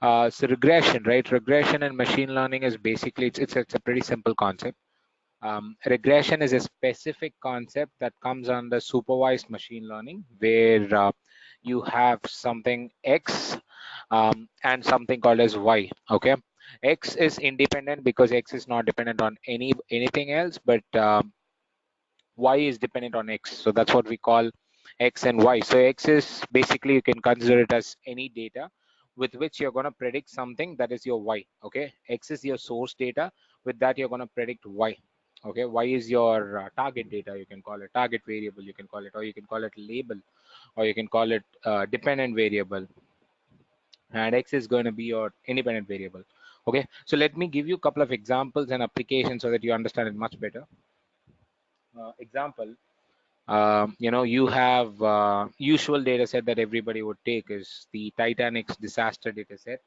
So regression, right? Regression and machine learning is basically, it's a pretty simple concept. Regression is a specific concept that comes under supervised machine learning, where you have something X and something called as Y. Okay, X is independent because X is not dependent on anything else, but Y is dependent on X. So that's what we call X and Y. So X is basically, you can consider it as any data with which you're going to predict something that is your Y. Okay, X is your source data. With that, you're going to predict Y. Okay, Y is your target data. You can call it target variable. You can call it, or you can call it label, or you can call it dependent variable. And X is going to be your independent variable. Okay, so let me give you a couple of examples and applications so that you understand it much better. Example. You have usual data set that everybody would take is the Titanic's disaster data set,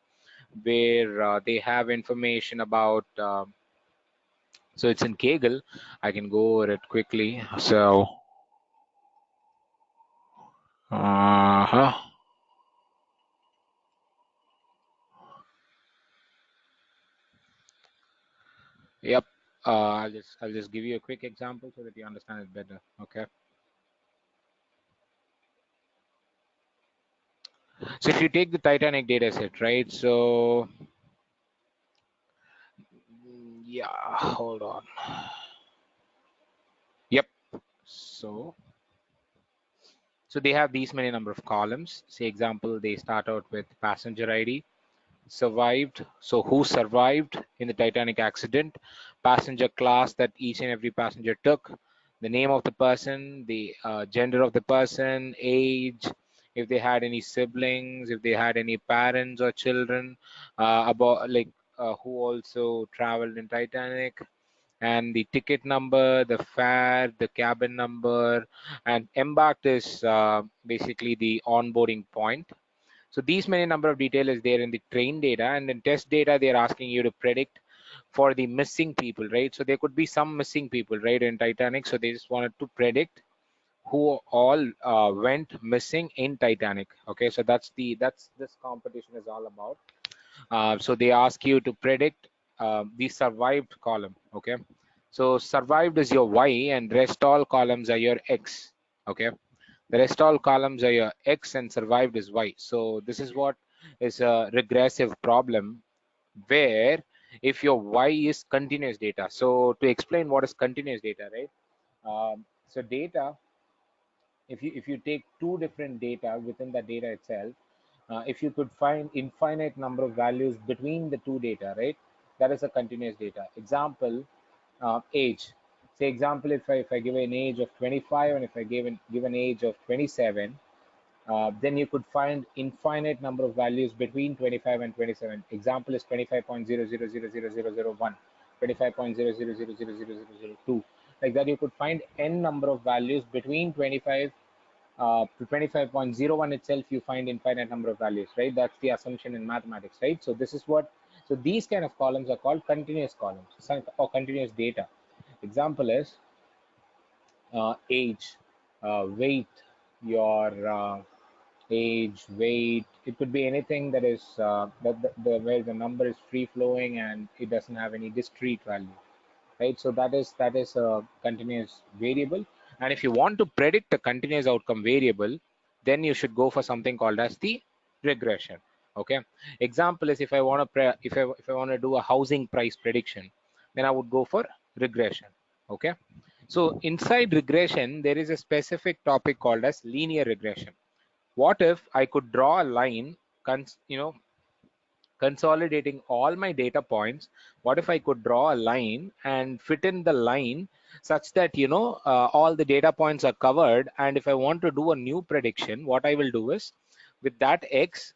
where they have information about, so it's in Kaggle. I can go over it quickly. So, yep. I'll just give you a quick example so that you understand it better. Okay. So if you take the Titanic data set, right? So, yeah, hold on. Yep. So they have these many number of columns. Say example, they start out with passenger ID, survived. So who survived in the Titanic accident, passenger class that each and every passenger took, the name of the person, the gender of the person, age, if they had any siblings, if they had any parents or children, about like who also traveled in Titanic, and the ticket number, the fare, the cabin number, and embarked is basically the onboarding point. So these many number of detail is there in the train data, and in test data, they are asking you to predict for the missing people, right? So there could be some missing people, right, in Titanic. So they just wanted to predict who all went missing in Titanic. Okay, so that's this competition is all about. So they ask you to predict the survived column. Okay, so survived is your Y, and rest all columns are your X. Okay, the rest all columns are your X, and survived is Y. So this is what is a regressive problem, where if your Y is continuous data. So to explain what is continuous data, right? So data, if you take two different data within the data itself, if you could find infinite number of values between the two data, right, that is a continuous data. Example, age. Say example, if I give an age of 25 and if I give an age of 27, then you could find infinite number of values between 25 and 27. Example is 25.00000001, 25.00000002. Like that, you could find n number of values between 25 to 25.01 itself. You find infinite number of values, right? That's the assumption in mathematics, right? So this is what, so these kind of columns are called continuous columns or continuous data. Example is age, weight, your age, weight. It could be anything that is where the number is free flowing and it doesn't have any discrete value, right? So that is a continuous variable. And if you want to predict a continuous outcome variable, then you should go for something called as the regression. Okay. Example is, if I want to if I want to do a housing price prediction, then I would go for regression. Okay. So inside regression, there is a specific topic called as linear regression. What if I could draw a line, consolidating all my data points? What if I could draw a line and fit in the line such that all the data points are covered, and if I want to do a new prediction, what I will do is, with that X,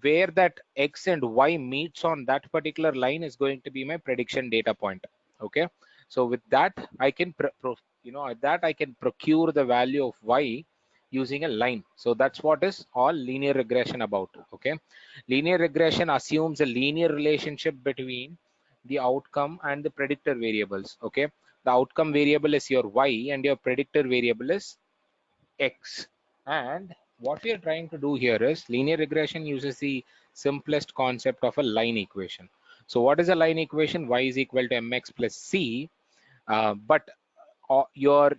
where that X and Y meets on that particular line is going to be my prediction data point. Okay, so with that I can I can procure the value of Y using a line. So that's what is all linear regression about. Okay, linear regression assumes a linear relationship between the outcome and the predictor variables. Okay, the outcome variable is your Y and your predictor variable is X. And what we are trying to do here is, linear regression uses the simplest concept of a line equation. So what is a line equation? Y is equal to mx plus c, but your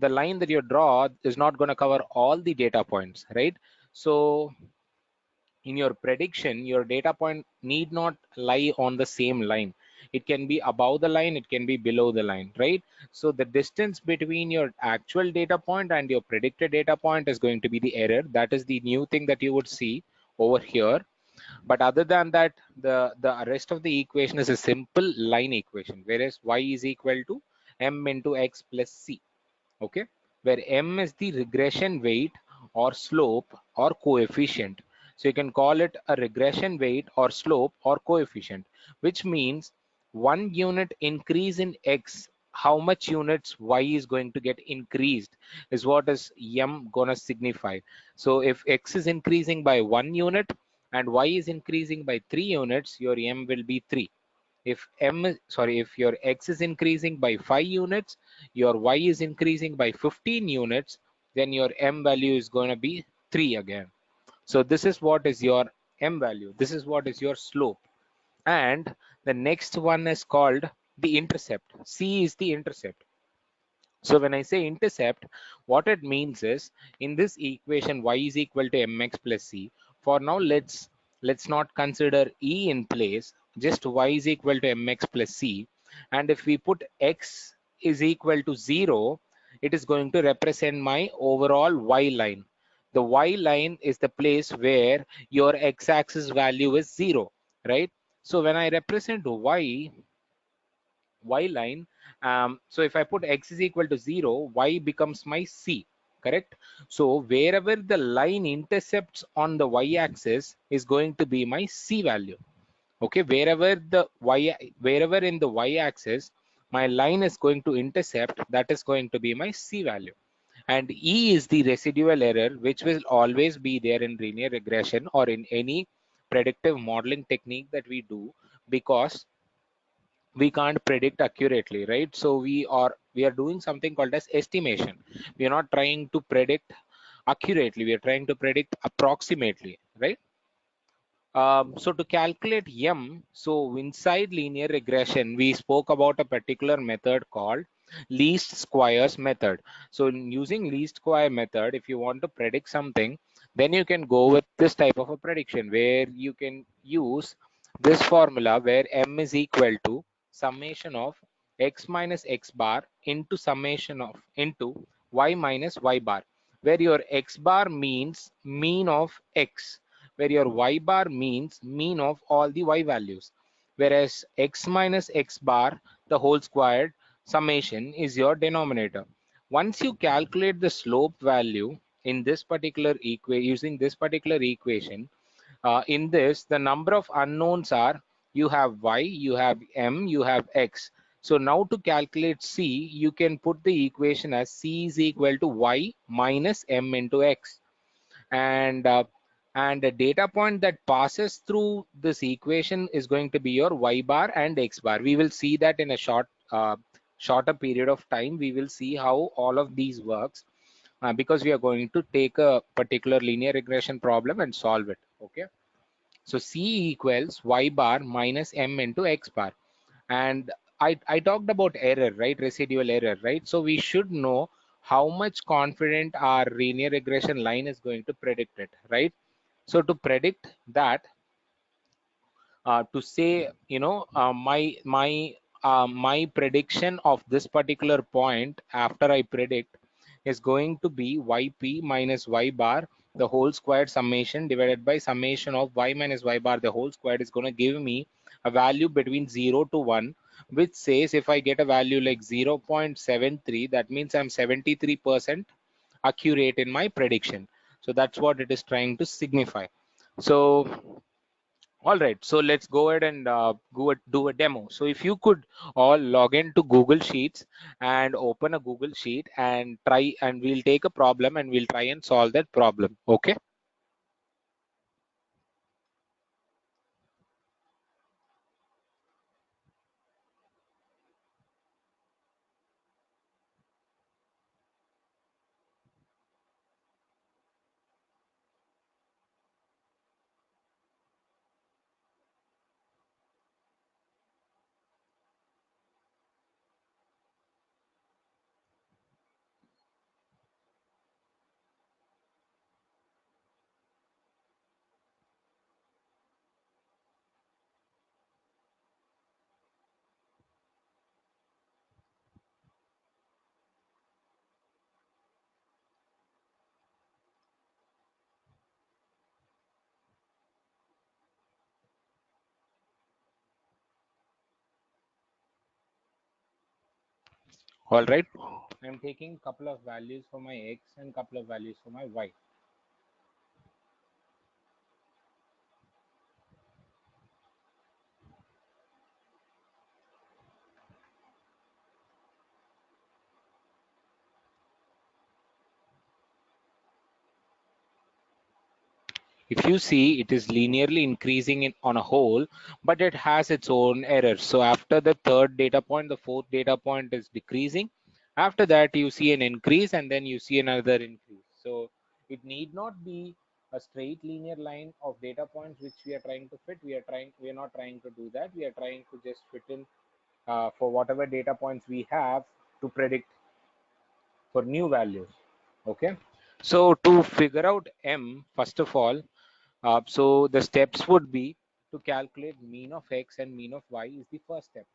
the line that you draw is not going to cover all the data points, right? So in your prediction, your data point need not lie on the same line. It can be above the line, it can be below the line, right? So the distance between your actual data point and your predicted data point is going to be the error. That is the new thing that you would see over here. But other than that, the rest of the equation is a simple line equation, whereas y is equal to m into x plus c. Okay, where m is the regression weight or slope or coefficient. So you can call it a regression weight or slope or coefficient, which means 1 unit increase in x, how much units y is going to get increased is what is m gonna signify. So if x is increasing by 1 unit and y is increasing by 3 units, your m will be 3. If your x is increasing by 5 units, your y is increasing by 15 units, then your m value is going to be 3 again. So this is what is your m value. This is what is your slope. And the next one is called the intercept. C is the intercept. So when I say intercept, what it means is in this equation y is equal to mx plus c. For now, let's not consider e in place. Just y is equal to mx plus c. And if we put x is equal to 0, it is going to represent my overall y line. The y line is the place where your x-axis value is 0, right? So when I represent y line, so if I put x is equal to 0, y becomes my c, correct? So wherever the line intercepts on the y-axis is going to be my c value. Okay, wherever in the y-axis my line is going to intercept, that is going to be my c value. And e is the residual error, which will always be there in linear regression or in any predictive modeling technique that we do, because we can't predict accurately, right? So we are doing something called as estimation. We are not trying to predict accurately, we are trying to predict approximately, right? So to calculate m, so inside linear regression, we spoke about a particular method called least squares method. So in using least square method, if you want to predict something, then you can go with this type of a prediction where you can use this formula where m is equal to summation of x minus x bar into summation of into y minus y bar, where your x bar means mean of x, where your y bar means mean of all the y values, whereas x minus x bar, the whole squared summation, is your denominator. Once you calculate the slope value in this particular equation using this particular equation, in this the number of unknowns are, you have y, you have m, you have x. So now to calculate c, you can put the equation as c is equal to y minus m into x. And uh, and the data point that passes through this equation is going to be your y bar and x bar. We will see that in a shorter period of time. We will see how all of these works, because we are going to take a particular linear regression problem and solve it. Okay, so c equals y bar minus m into x bar. And I talked about error, right? Residual error, right? So we should know how much confident our linear regression line is going to predict it, right? So to predict that, to say, my prediction of this particular point after I predict is going to be yp minus y bar the whole squared summation divided by summation of y minus y bar the whole squared, is going to give me a value between 0 to 1, which says if I get a value like 0.73, that means I'm 73% accurate in my prediction. So that's what it is trying to signify. So all right, so let's go ahead and do a demo. So if you could all log into Google Sheets and open a Google Sheet and try, and we'll take a problem and we'll try and solve that problem. Okay. All right. I'm taking couple of values for my x and couple of values for my y. If you see, it is linearly increasing on a whole, but it has its own errors. So after the third data point, the fourth data point is decreasing. After that, you see an increase, and then you see another increase. So it need not be a straight linear line of data points which we are trying to fit. We are not trying to do that. We are trying to just fit in for whatever data points we have to predict for new values. Okay. So to figure out m, first of all, so the steps would be to calculate mean of x and mean of y is the first step.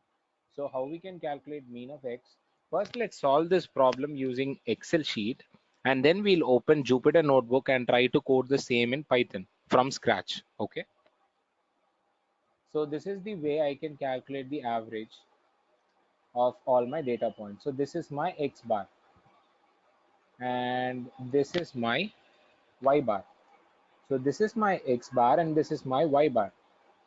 So how we can calculate mean of x? First, let's solve this problem using Excel sheet, and then we'll open Jupyter Notebook and try to code the same in Python from scratch. Okay. So this is the way I can calculate the average of all my data points. So this is my x bar, and this is my y bar. So this is my x bar and this is my y bar.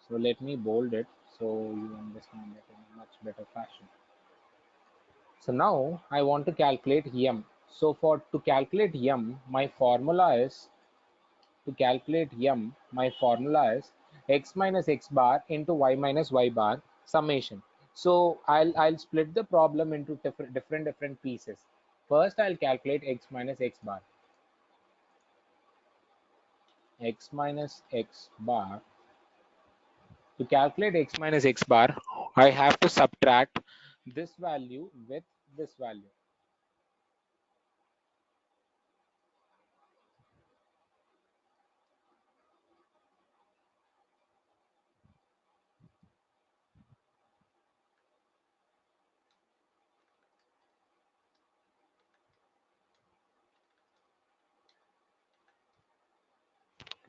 So let me bold it so you understand it in a much better fashion. So now I want to calculate m. So for to calculate m, my formula is x minus x bar into y minus y bar summation. So I'll split the problem into different pieces. First I'll calculate x minus x bar. X minus x bar. To calculate x minus x bar, I have to subtract this value with this value.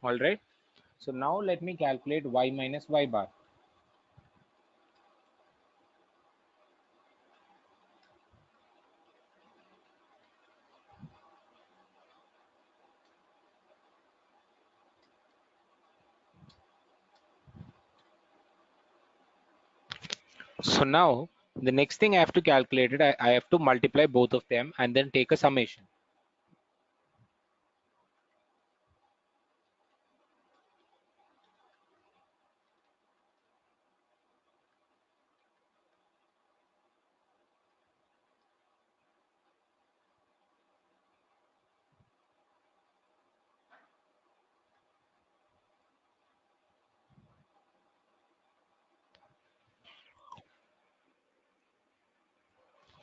All right. So now let me calculate y minus y bar. So now the next thing I have to calculate it, I have to multiply both of them and then take a summation.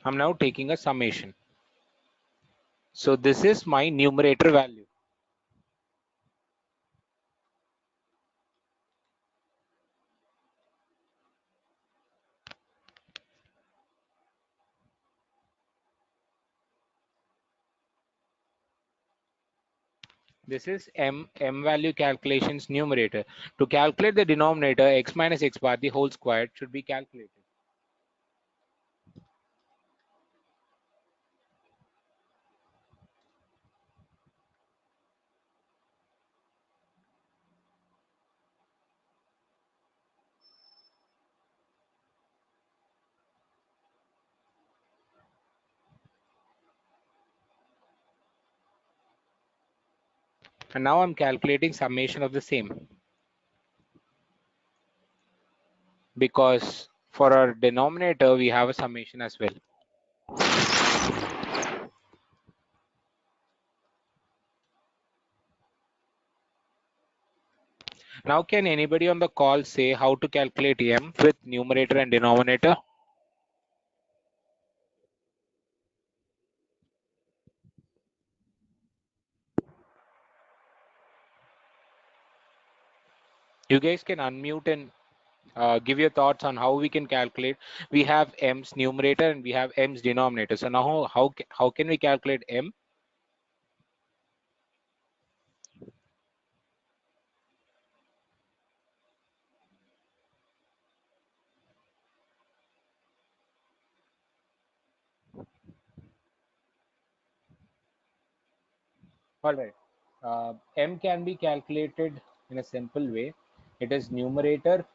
I'm now taking a summation. So this is my numerator value. This is m value calculations numerator. To calculate the denominator, x minus x bar the whole squared should be calculated. And now I'm calculating summation of the same, because for our denominator we have a summation as well. Now can anybody on the call say how to calculate m with numerator and denominator? You guys can unmute and give your thoughts on how we can calculate. We have m's numerator and we have m's denominator. So now how can we calculate m? All right. M can be calculated in a simple way. It is numerator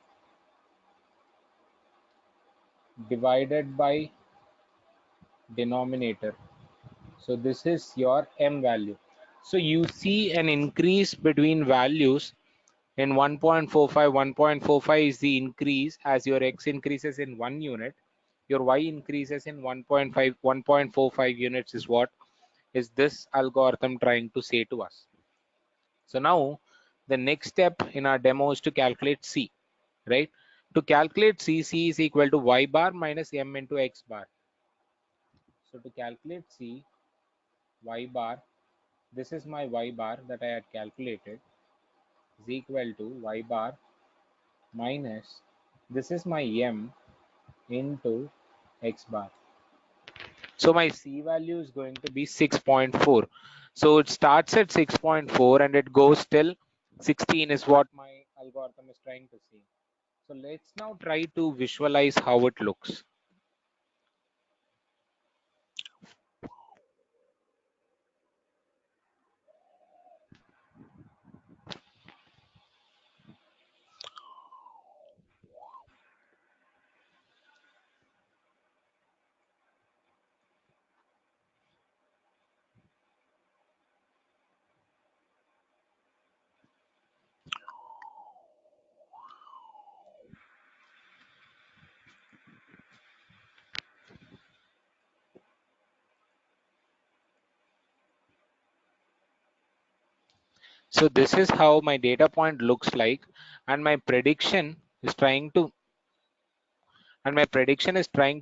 divided by denominator. So this is your M value. So you see an increase between values in 1.45. 1.45 is the increase as your X increases in 1 unit. Your Y increases in 1.5, 1.45 units is what is this algorithm trying to say to us. So now the next step in our demo is to calculate C, right? To calculate C, C is equal to Y bar minus M into X bar. So to calculate C, Y bar, this is my Y bar that I had calculated, is equal to Y bar minus, this is my M into X bar. So my C value is going to be 6.4. So it starts at 6.4 and it goes till 16 is what my algorithm is trying to say. So let's now try to visualize how it looks. So this is how my data point looks like, and my prediction is trying to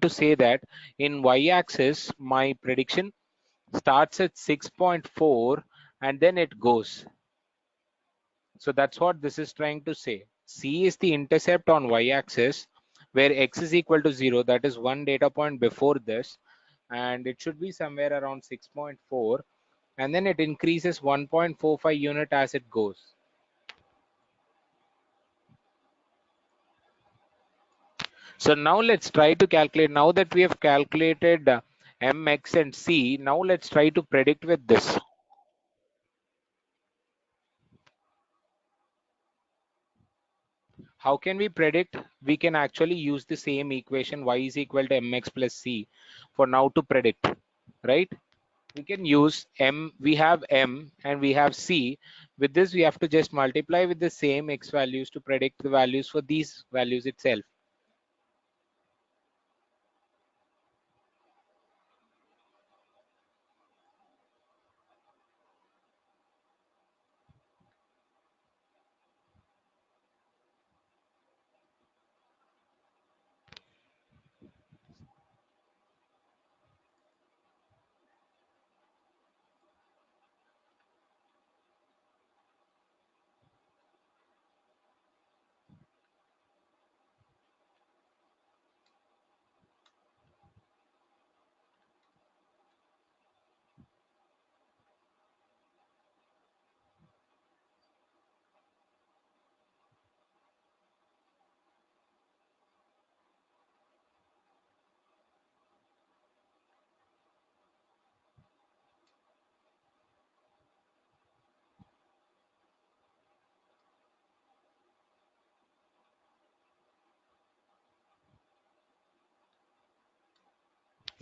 say that in y-axis my prediction starts at 6.4 and then it goes. So that's what this is trying to say. C is the intercept on y-axis where x is equal to 0. That is one data point before this, and it should be somewhere around 6.4, and then it increases 1.45 unit as it goes. So now let's try to calculate. Now that we have calculated m, x and c, now let's try to predict with this. How can we predict? We can actually use the same equation y is equal to mx plus c for now to predict, right? We can use m, we have m and we have c. With this we have to just multiply with the same x values to predict the values for these values itself.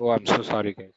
Oh, I'm so sorry guys.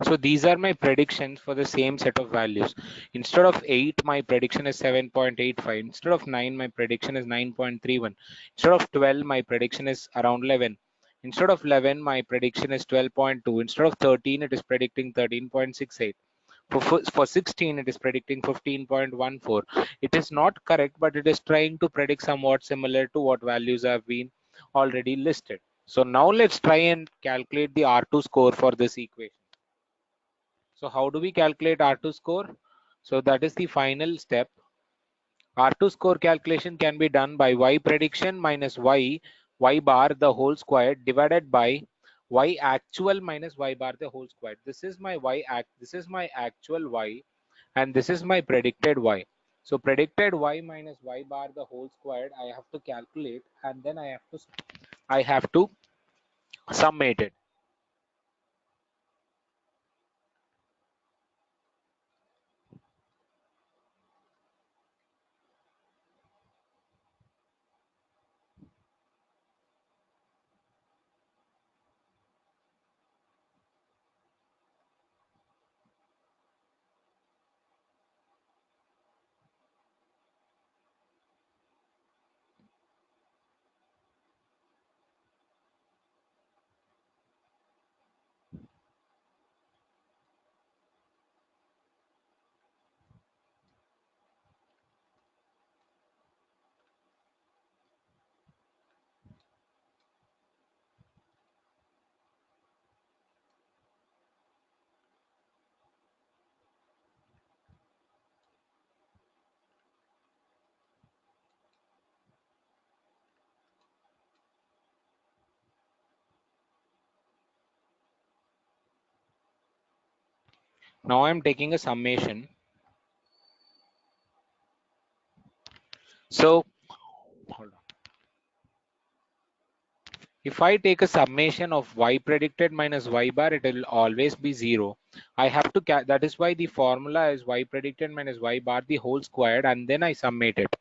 So these are my predictions for the same set of values. Instead of 8, my prediction is 7.85. Instead of 9, my prediction is 9.31. Instead of 12, my prediction is around 11. Instead of 11, my prediction is 12.2. Instead of 13, it is predicting 13.68. For 16, it is predicting 15.14. It is not correct, but it is trying to predict somewhat similar to what values have been already listed. So now let's try and calculate the R2 score for this equation. So how do we calculate R2 score? So that is the final step. R2 score calculation can be done by y prediction minus y bar the whole square divided by y actual minus y bar the whole square. This is my this is my actual y, and this is my predicted y. So predicted y minus y bar the whole squared I have to calculate, and then I have to summate it. Now I'm taking a summation. So hold on. If I take a summation of y predicted minus y bar, it will always be 0. I have to, that is why the formula is y predicted minus y bar the whole squared, and then I summate it.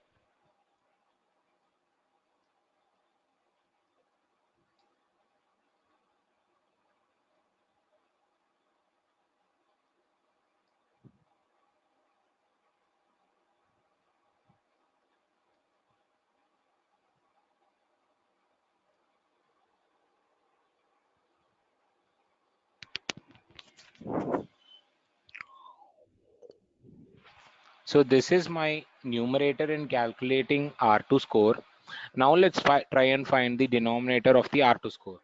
So this is my numerator in calculating R2 score. Now let's try and find the denominator of the R2 score.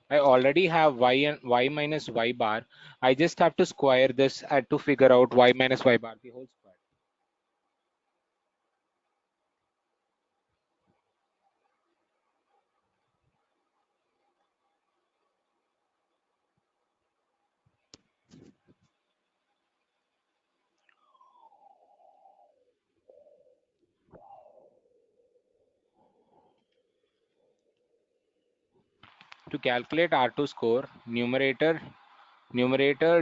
I already have y and y minus y bar. I just have to square this to figure out y minus y bar the whole square. To calculate R2 score, numerator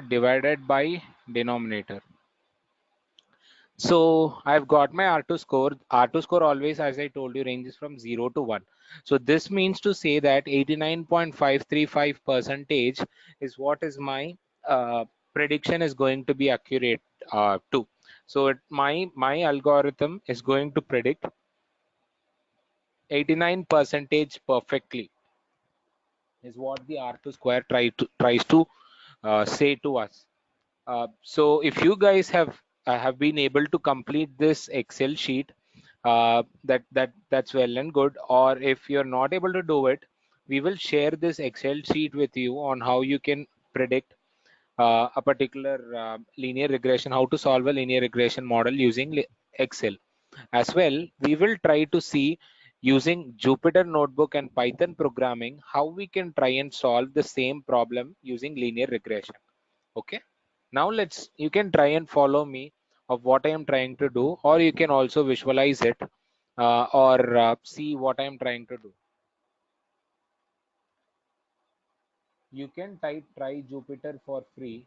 divided by denominator. So I've got my R2 score. R2 score always, as I told you, ranges from 0 to 1. So this means to say that 89.535 percentage is what is my prediction is going to be accurate to. So my algorithm is going to predict 89 percentage perfectly is what the R2 square tries to say to us. So if you guys have been able to complete this Excel sheet, that's well and good. Or if you're not able to do it, we will share this Excel sheet with you on how you can predict a particular linear regression, how to solve a linear regression model using Excel. As well, we will try to see using Jupyter Notebook and Python programming how we can try and solve the same problem using linear regression. Okay. Now you can try and follow me of what I am trying to do, or you can also visualize it or see what I am trying to do. You can type try Jupyter for free.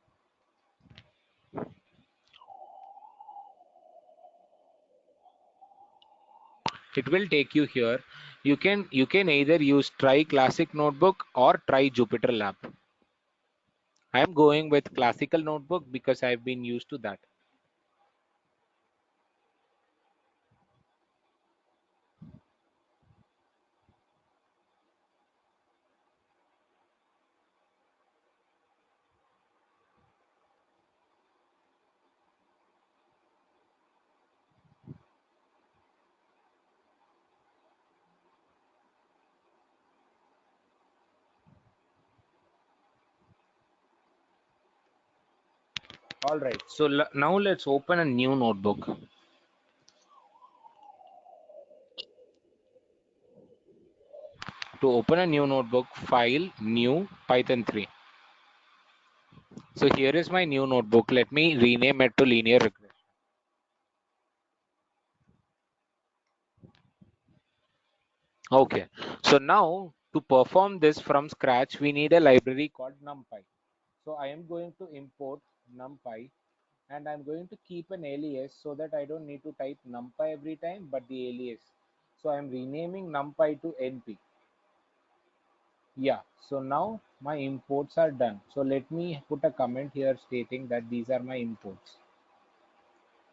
It will take you here. You can either use try classic notebook or try Jupyter lab. I am going with classical notebook because I've been used to that. All right, so now let's open a new notebook. To open a new notebook, file, new, Python 3. So here is my new notebook. Let me rename it to Linear Regression. Okay, so now to perform this from scratch, we need a library called NumPy. So I am going to import NumPy, and I'm going to keep an alias so that I don't need to type NumPy every time, but the alias. So I'm renaming NumPy to NP. Yeah, so now my imports are done. So let me put a comment here stating that these are my imports.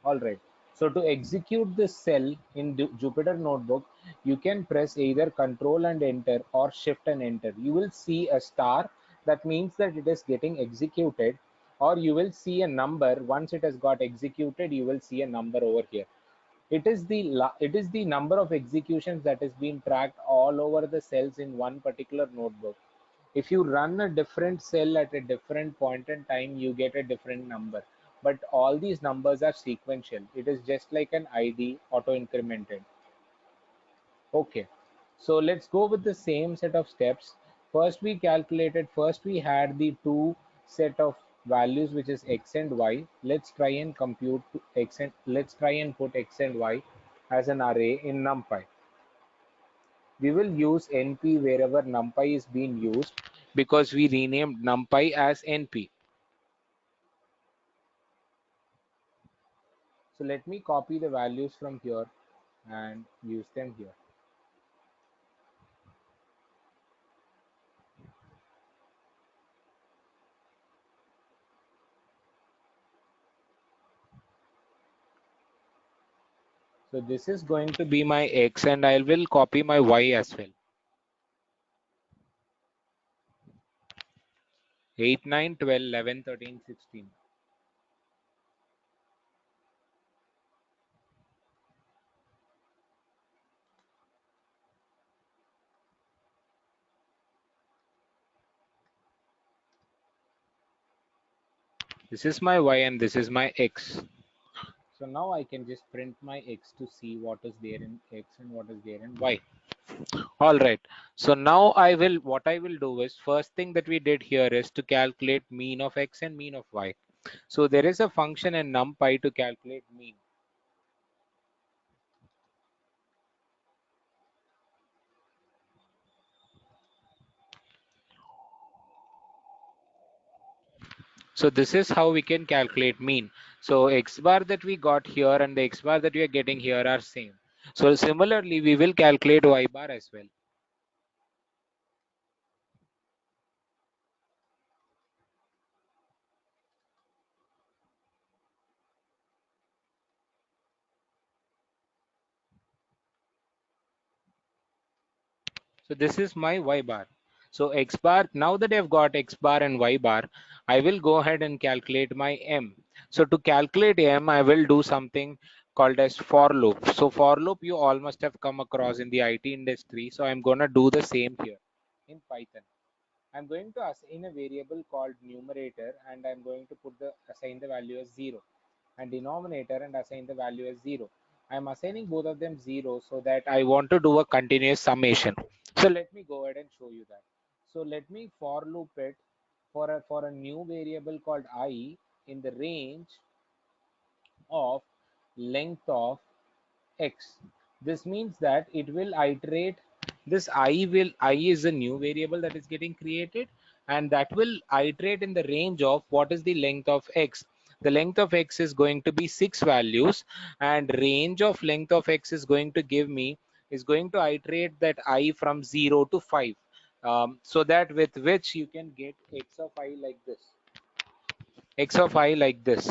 All right. So to execute this cell in Jupyter Notebook, you can press either Control and Enter or Shift and Enter. You will see a star. That means that it is getting executed, or you will see a number. Once it has got executed, you will see a number over here. It is the number of executions that is being tracked all over the cells in one particular notebook. If you run a different cell at a different point in time, you get a different number, but all these numbers are sequential. It is just like an id auto incremented. Okay, so let's go with the same set of steps. First we had the two set of values, which is x and y. Let's try and compute x, and let's try and put x and y as an array in numpy. We will use np wherever numpy is being used, because we renamed numpy as np. So let me copy the values from here and use them here. So this is going to be my x, and I will copy my y as well. 8, 9, 12, 11, 13, 16. This is my y and this is my x. So now I can just print my x to see what is there in x and what is there in y. All right. So now what I will do is, first thing that we did here is to calculate mean of x and mean of y. So there is a function in numpy to calculate mean. So this is how we can calculate mean. So x bar that we got here and the x bar that we are getting here are same. So similarly, we will calculate y bar as well. So this is my y bar. So x bar, now that I've got x bar and y bar, I will go ahead and calculate my m. So to calculate m, I will do something called as for loop. So for loop you all must have come across in the IT industry. So I'm going to do the same here in Python. I'm going to assign a variable called numerator, and I'm going to assign the value as 0, and denominator and assign the value as 0. I'm assigning both of them 0 so that I want to do a continuous summation. So let me go ahead and show you that. So let me for loop it for a new variable called I in the range of length of x. This means that it will iterate. This I is a new variable that is getting created, and that will iterate in the range of what is the length of x. The length of x is going to be 6 values, and range of length of x is going to iterate that I from 0 to 5. So that with which you can get x of I like this. X of I like this.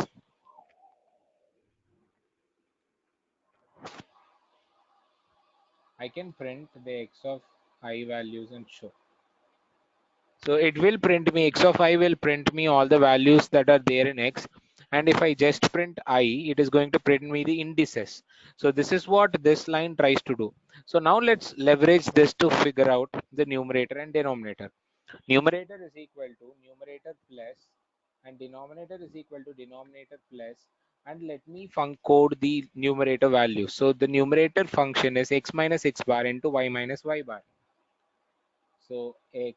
I can print the x of I values and show. So it will print me x of I will print me all the values that are there in x, and if I just print I, it is going to print me the indices. So this is what this line tries to do. So now let's leverage this to figure out the numerator and denominator. Numerator is equal to numerator plus and denominator is equal to denominator plus, and let me code the numerator value. So the numerator function is x minus x bar into y minus y bar. So x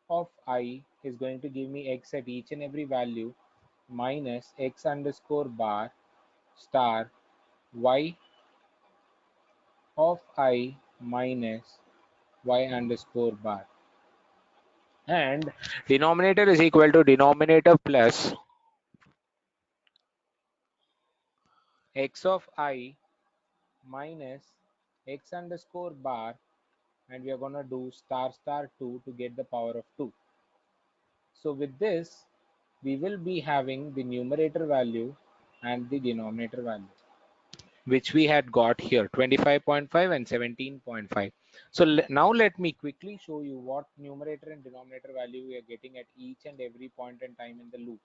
of I is going to give me x at each and every value minus x underscore bar star y of I minus y underscore bar, and denominator is equal to denominator plus x of I minus x underscore bar, and we are going to do star star 2 to get the power of 2. So with this we will be having the numerator value and the denominator value, which we had got here, 25.5 and 17.5. So now let me quickly show you what numerator and denominator value we are getting at each and every point in time in the loop.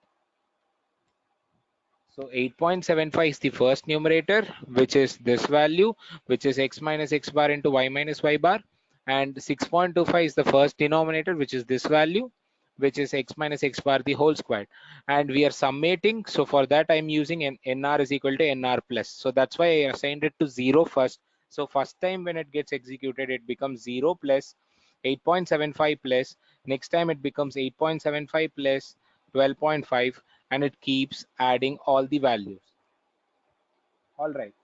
So 8.75 is the first numerator, which is this value, which is x minus x bar into y minus y bar. And 6.25 is the first denominator, which is this value, which is x minus x bar the whole squared. And we are summating. So for that, I'm using nr is equal to nr plus. So that's why I assigned it to 0 first. So first time when it gets executed, it becomes 0 plus 8.75 plus. Next time it becomes 8.75 plus 12.5, and it keeps adding all the values. All right.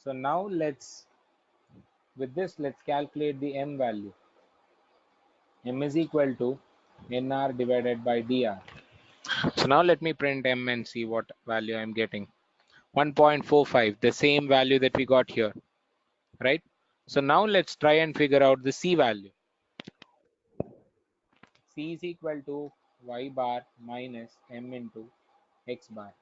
So now with this, let's calculate the m value. M is equal to nr divided by dr. So now let me print m and see what value I'm getting. 1.45, the same value that we got here, right? So now let's try and figure out the c value. C is equal to y bar minus m into x bar.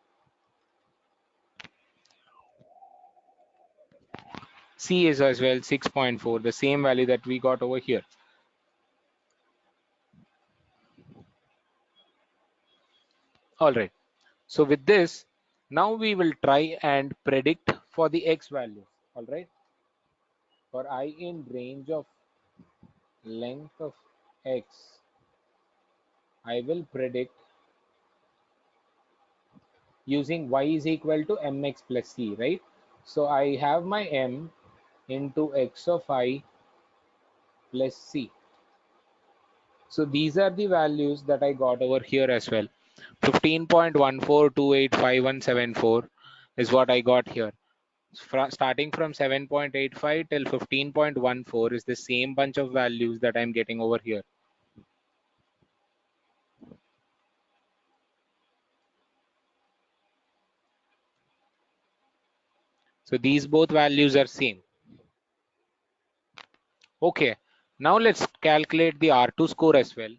C is as well 6.4, the same value that we got over here. All right. So with this, now we will try and predict for the x values. All right. For I in range of length of x, I will predict using y is equal to mx plus c, right? So I have my m into x of I plus c. So these are the values that I got over here as well. 15.14285174 is what I got here. Starting from 7.85 till 15.14 is the same bunch of values that I'm getting over here. So these both values are same. Okay, now let's calculate the R2 score as well.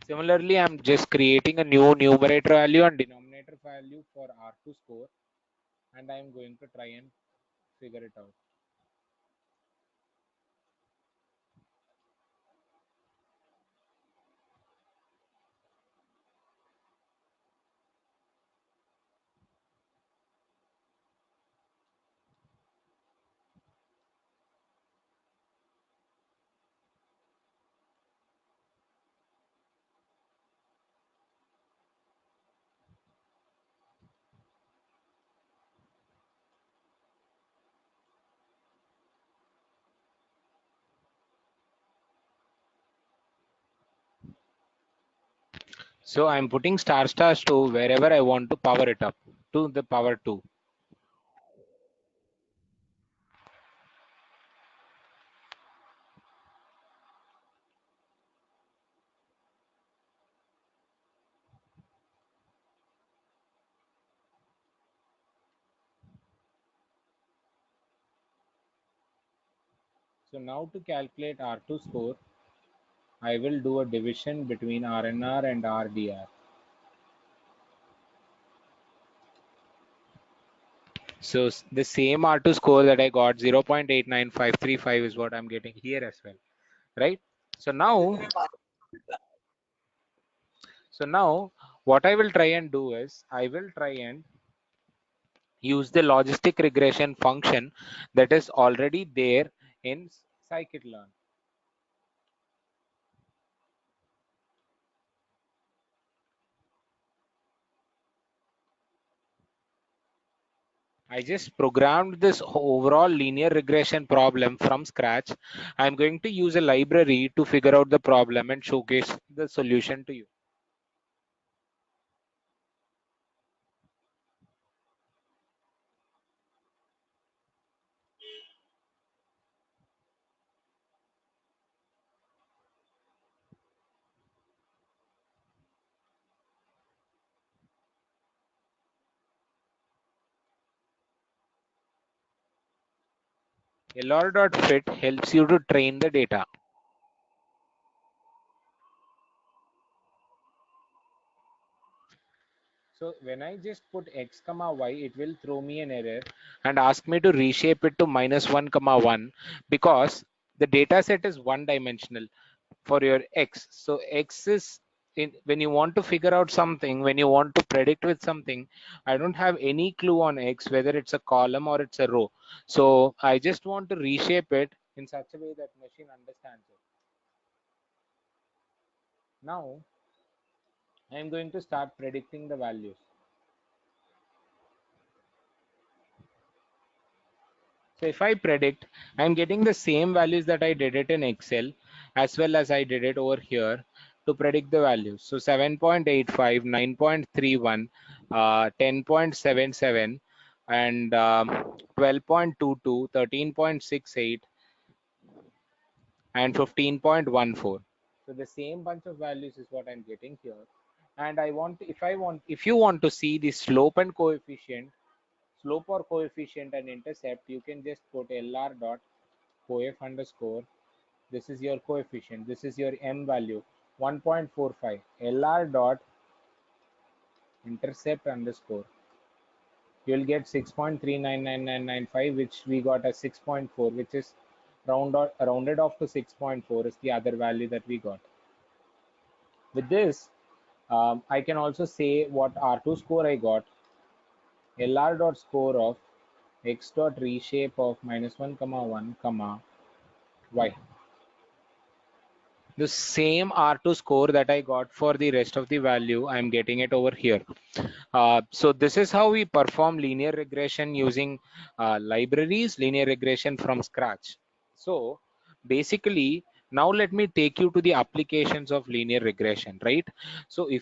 Similarly, I'm just creating a new numerator value and denominator value for R2 score, and I'm going to try and figure it out. So I'm putting star stars to wherever I want to power it up to the power 2. So now to calculate R2 score, I will do a division between RNR and RDR. So the same R2 score that I got, 0.89535, is what I'm getting here as well, right? So now what I will try and do is I will try and use the logistic regression function that is already there in scikit-learn. I just programmed this overall linear regression problem from scratch. I'm going to use a library to figure out the problem and showcase the solution to you. lr.fit helps you to train the data. So when I just put x comma y, it will throw me an error and ask me to reshape it to -1 comma 1 because the data set is one dimensional for your x. So x is when you want to figure out something, when you want to predict with something, I don't have any clue on x, whether it's a column or it's a row. So I just want to reshape it in such a way that machine understands it. Now I'm going to start predicting the values. So if I predict, I'm getting the same values that I did it in Excel as well as I did it over here to predict the values. So 7.85, 9.31, 10.77, and 12.22, 13.68, and 15.14. So the same bunch of values is what I'm getting here. And if you want to see the slope and coefficient, slope or coefficient and intercept, you can just put LR dot coef underscore. This is your coefficient. This is your M value, 1.45. LR dot intercept underscore. You'll get 6.399995, which we got as 6.4, which is rounded off to 6.4 is the other value that we got. With this, I can also say what R2 score I got. LR dot score of x dot reshape of -1 comma 1 comma y. The same R2 score that I got for the rest of the value, I'm getting it over here. So this is how we perform linear regression using libraries, linear regression from scratch. So basically, now let me take you to the applications of linear regression, right? So uh,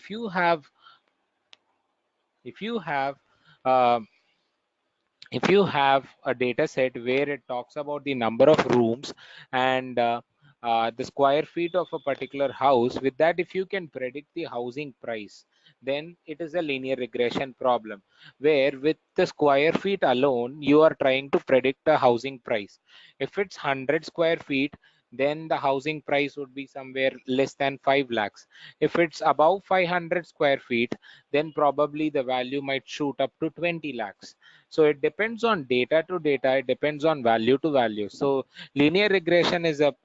if you have a data set where it talks about the number of rooms and the square feet of a particular house, with that if you can predict the housing price, then it is a linear regression problem where with the square feet alone you are trying to predict the housing price. If it's 100 square feet, then the housing price would be somewhere less than 5 lakhs. If it's above 500 square feet, then probably the value might shoot up to 20 lakhs. So it depends on data to data, it depends on value to value. So linear regression is a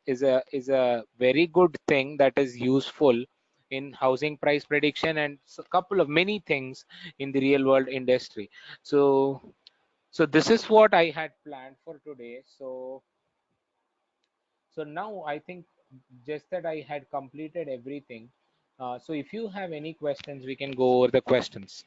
very good thing that is useful in housing price prediction and a couple of many things in the real world industry. So this is what I had planned for today. So now I think just that I had completed everything. So if you have any questions, we can go over the questions.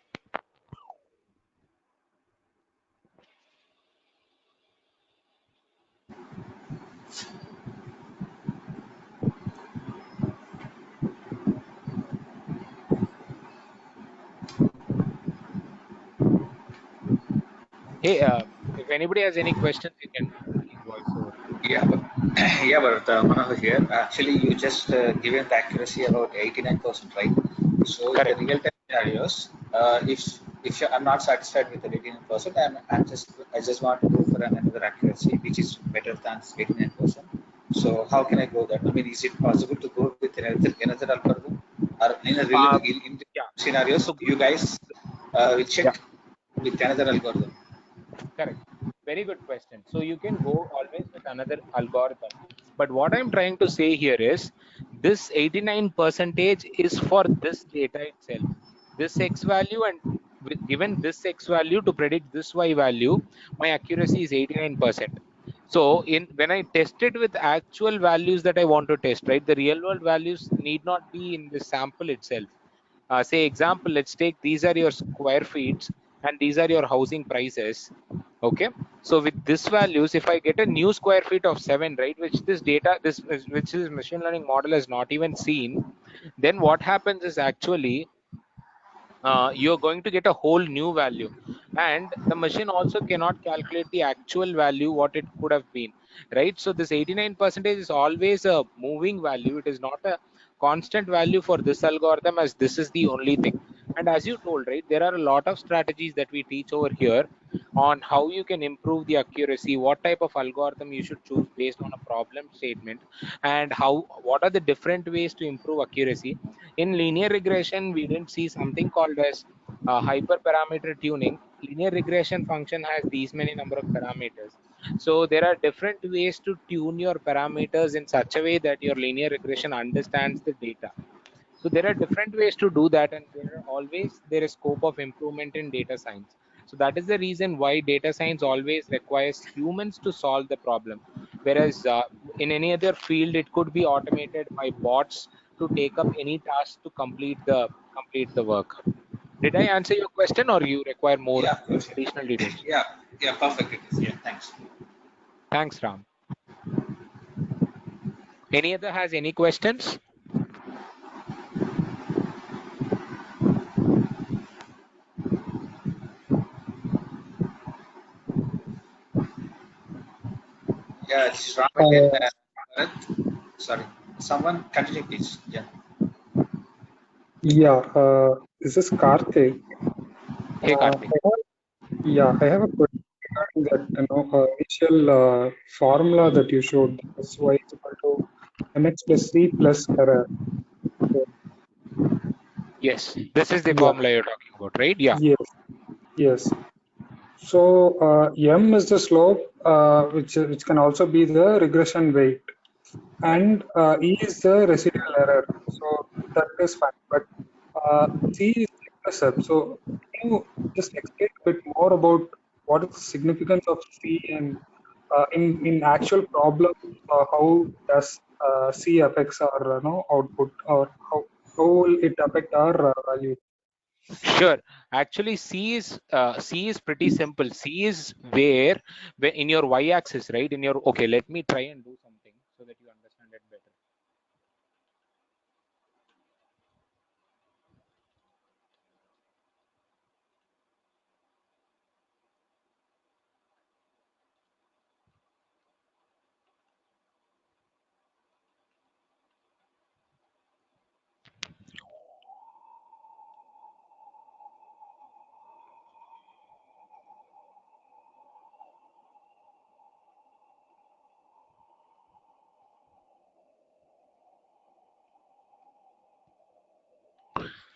Hey, if anybody has any questions, you can please voice over. Yeah, but, yeah, but Manohar here. Actually, you just given the accuracy about 89%, right? So in the Correct. real-time scenarios, I'm not satisfied with the 89%, I just want to go for another accuracy which is better than 89%. So how can I go that? I mean, is it possible to go with another algorithm, or in a real Uh, in the yeah. scenarios So good. you guys will Yeah. check with another algorithm? Correct. Very good question. So you can go always with another algorithm. But what I'm trying to say here is this 89 percentage is for this data itself. This X value and given this X value to predict this Y value, my accuracy is 89%. So in when I test it with actual values that I want to test, right? The real world values need not be in the sample itself. Say example, let's take these are your square feet and these are your housing prices. Okay, so with this values, if I get a new square feet of 7, right, which this data, which this machine learning model has not even seen, then what happens is actually you're going to get a whole new value, and the machine also cannot calculate the actual value what it could have been, right? So this 89% is always a moving value. It is not a constant value for this algorithm, as this is the only thing. And as you told, right, there are a lot of strategies that we teach over here on how you can improve the accuracy, what type of algorithm you should choose based on a problem statement, and how, what are the different ways to improve accuracy. In linear regression, we didn't see something called as hyperparameter tuning. Linear regression function has these many number of parameters. So there are different ways to tune your parameters in such a way that your linear regression understands the data. So there are different ways to do that, and there is scope of improvement in data science. So that is the reason why data science always requires humans to solve the problem, whereas in any other field it could be automated by bots to take up any task to complete the work. Did I answer your question, or you require more Yeah, of course. additional details? Yeah, yeah, perfect. It is. Yeah, thanks. Thanks, Ram. Any other has any questions? Yeah, this is Raman and Uh, Bharat. Sorry, someone continue, please. Yeah. yeah, this is Karthik. Hey, Karthik. I have a question regarding that, initial formula that you showed, that is y is equal to mx plus c plus error. So, Yes, this is the yeah, formula you're talking about, right? Yeah. yes, yes. So, m is the slope, which can also be the regression weight, and e is the residual error. So that is fine. But C is the intercept. So can you just explain a bit more about what is the significance of C, and in actual problem, how does C affects our output, or how will it affect our value? Sure. Actually, C is pretty simple. C is where in your y-axis, right? In your, okay, let me try and do something so that you understand it better.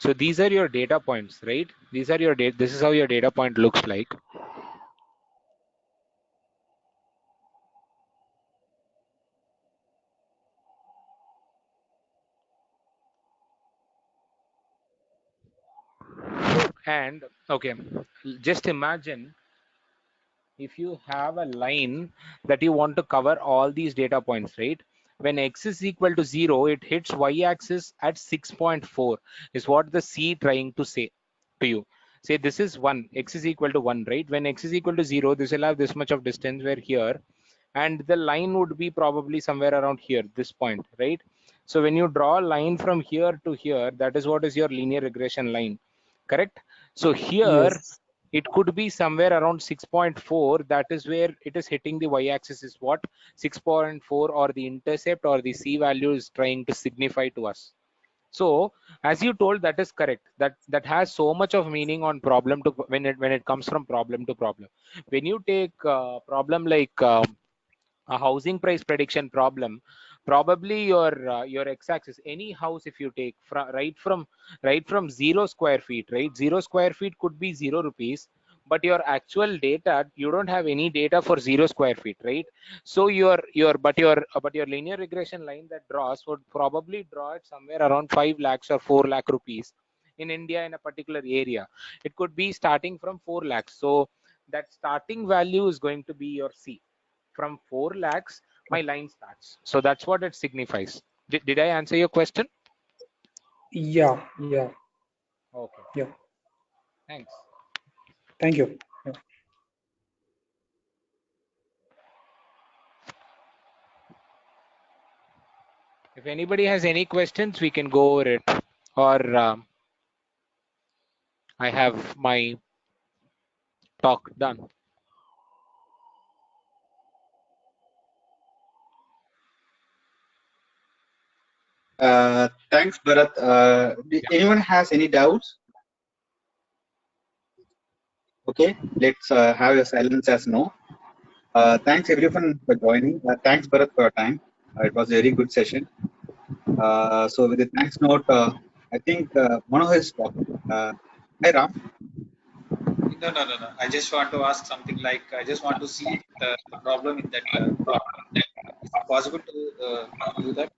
So these are your data points, right? These are your data. This is how your data point looks like. And okay, just imagine if you have a line that you want to cover all these data points, right? When x is equal to 0, it hits y-axis at 6.4 is what the C trying to say to you. Say this is 1, x is equal to 1, right? When x is equal to 0, this will have this much of distance where here, and the line would be probably somewhere around here, this point, right? So when you draw a line from here to here, that is what is your linear regression line, correct? So here Yes, it could be somewhere around 6.4. That is where it is hitting the y-axis, is what 6.4 or the intercept or the C value is trying to signify to us. So as you told, that is correct. That has so much of meaning on problem to when it comes from problem to problem. When you take problem like a housing price prediction problem, probably your x-axis, any house, if you take right from 0 square feet, right, 0 square feet could be 0 rupees, but your actual data, you don't have any data for 0 square feet, right? So your linear regression line that draws would probably draw it somewhere around 5 lakhs or 4 lakh rupees in India, in a particular area. It could be starting from 4 lakhs. So that starting value is going to be your C. From 4 lakhs my line starts. So that's what it signifies. Did I answer your question? yeah, yeah, Okay, yeah. thanks. Thank you. Yeah. If anybody has any questions, we can go over it, or I have my talk done. Thanks, Bharat. Anyone has any doubts? Okay, let's have a silence as no. Thanks everyone for joining. Thanks, Bharat, for your time. It was a very good session. So with the thanks note, I think Manohar is talking. Hi, Ram. No. I just want to ask something like I just want to see the problem in that plot. Is it possible to do that?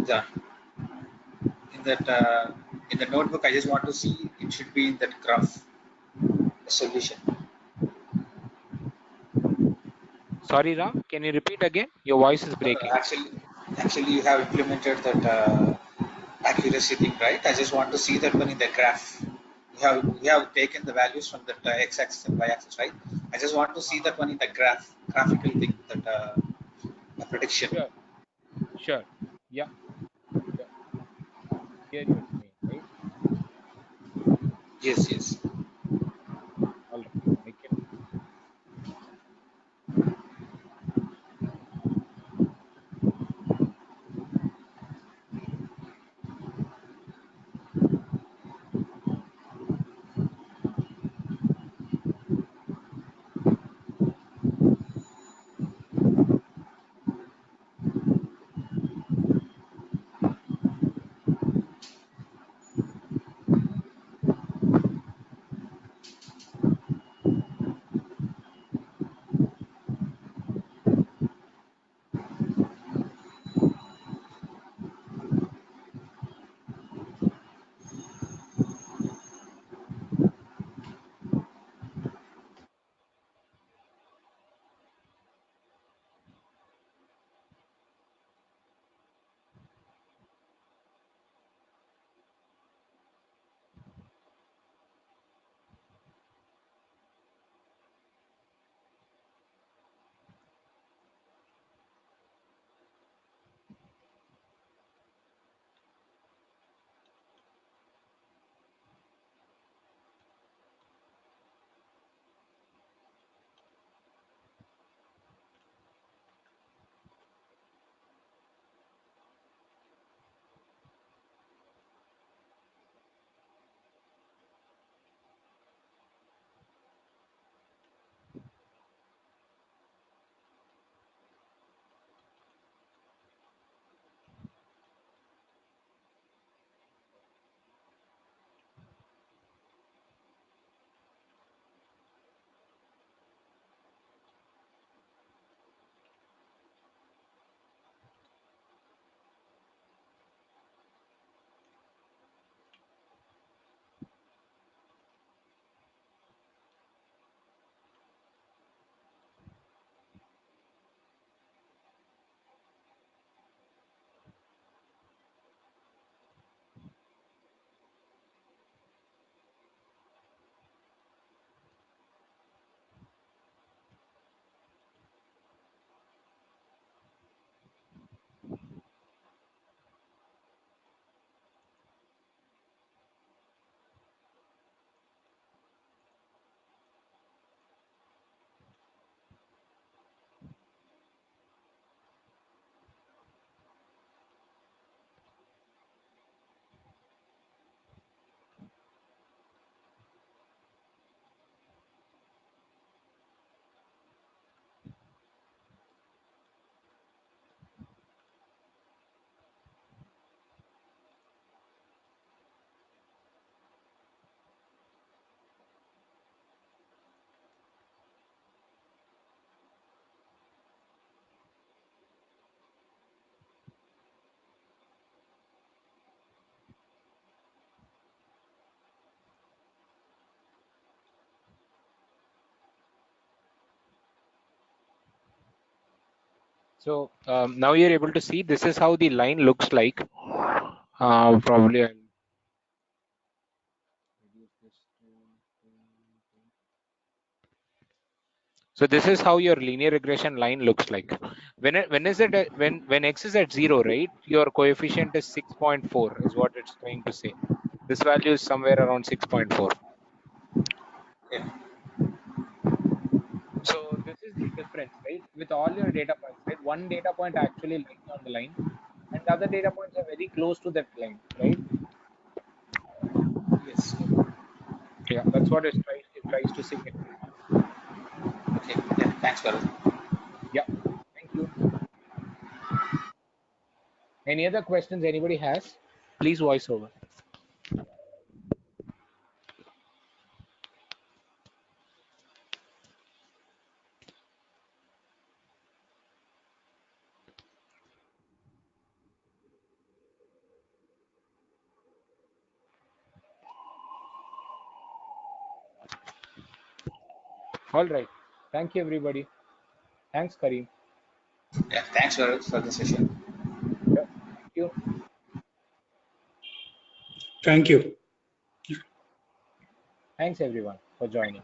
Yeah. In that in the notebook, I just want to see it should be in that graph the solution. Sorry, Ram, can you repeat again? Your voice is breaking. Actually, you have implemented that accuracy thing, right? I just want to see that one in the graph. We have taken the values from the x-axis and y-axis, right? I just want to see that one in the graphical thing, that prediction. Sure. Yeah. Here you're saying, right? Yes. All right. I can. So now you're able to see this is how the line looks like. Probably I'll So this is how your linear regression line looks like. When x is at 0, right? Your coefficient is 6.4 is what it's trying to say. This value is somewhere around 6.4. Yeah. So this is the difference, right? With all your data points, right? One data point actually lies on the line, and the other data points are very close to that line, right? Yes. Yeah, that's what it tries to signify. Okay. Yeah. Thanks, Bharat. Yeah, thank you. Any other questions anybody has? Please voice over. All right. Thank you, everybody. Thanks, Kareem. Yeah. Thanks, Bharat, for the session. Yeah, thank you. Thank you. Thanks, everyone, for joining.